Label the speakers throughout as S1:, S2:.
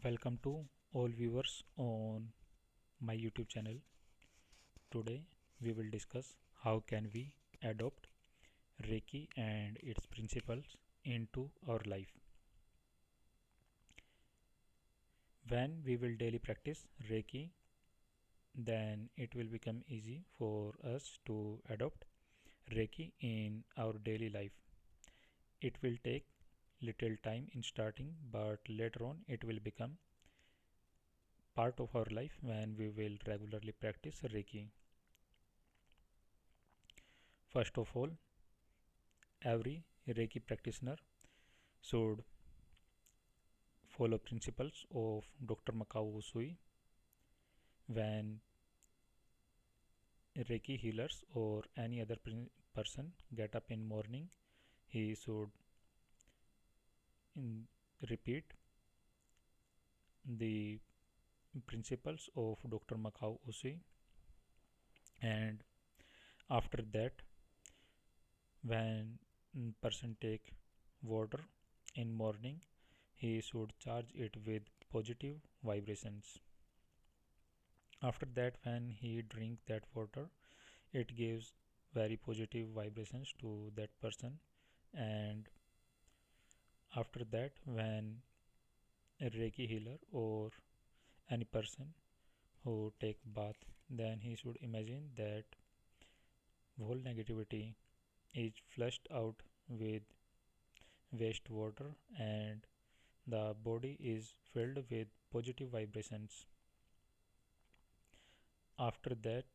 S1: Welcome to all viewers on my YouTube channel. Today we will discuss how can we adopt Reiki and its principles into our life. When we will daily practice Reiki, then it will become easy for us to adopt Reiki in our daily life. It will take little time in starting, but later on it will become part of our life when we will regularly practice Reiki. First of all, every Reiki practitioner should follow principles of Dr. Makao Usui. When Reiki healers or any other person get up in morning, he should repeat the principles of Dr. Makao Usui, and after that, when person take water in morning, he should charge it with positive vibrations. After that, when he drink that water, it gives very positive vibrations to that person. And after that, when a Reiki healer or any person who take bath, then he should imagine that whole negativity is flushed out with waste water and the body is filled with positive vibrations. After that,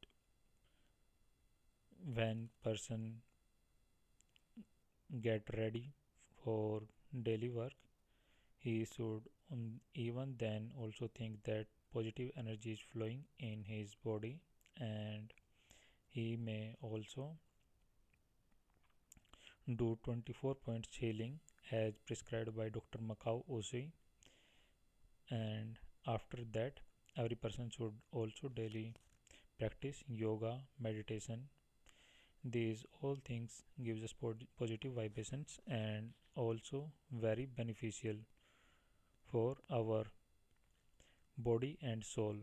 S1: when person get ready for daily work, he should even then also think that positive energy is flowing in his body, and he may also do 24 points healing as prescribed by Dr. Makao Usui. And after that, every person should also daily practice yoga, meditation. These all things gives us positive vibrations and also very beneficial for our body and soul.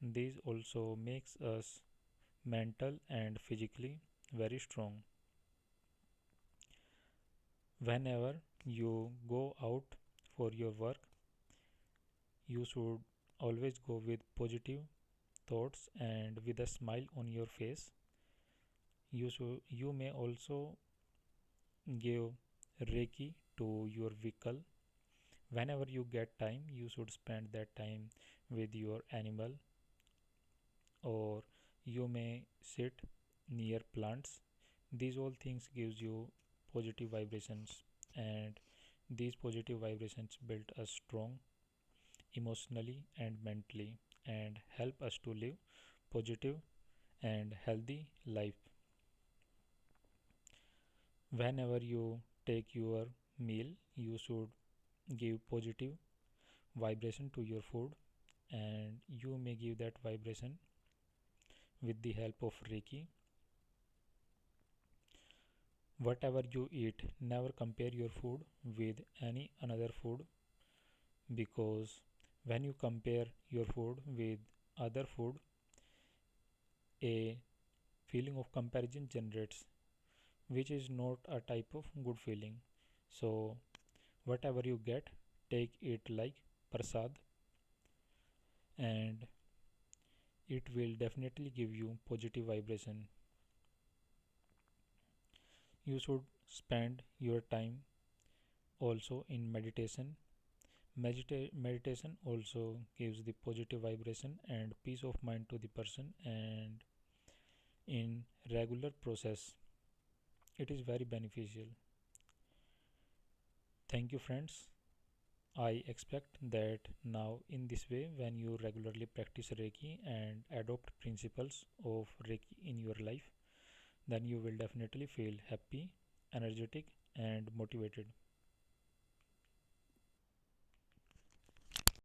S1: These also makes us mental and physically very strong. Whenever you go out for your work, you should always go with positive thoughts and with a smile on your face. You may also give Reiki to your vehicle. Whenever you get time, you should spend that time with your animal, or you may sit near plants. These all things gives you positive vibrations, and these positive vibrations build us strong emotionally and mentally and help us to live positive and healthy life. Whenever you take your meal, you should give positive vibration to your food, and you may give that vibration with the help of Reiki. Whatever you eat, never compare your food with any another food, because when you compare your food with other food, a feeling of comparison generates, which is not a type of good feeling. So whatever you get, take it like prasad, and it will definitely give you positive vibration. You should spend your time also in meditation. Meditation also gives the positive vibration and peace of mind to the person, and in regular process it is very beneficial. Thank you, friends. I expect that now in this way, when you regularly practice Reiki and adopt principles of Reiki in your life, then you will definitely feel happy, energetic and motivated.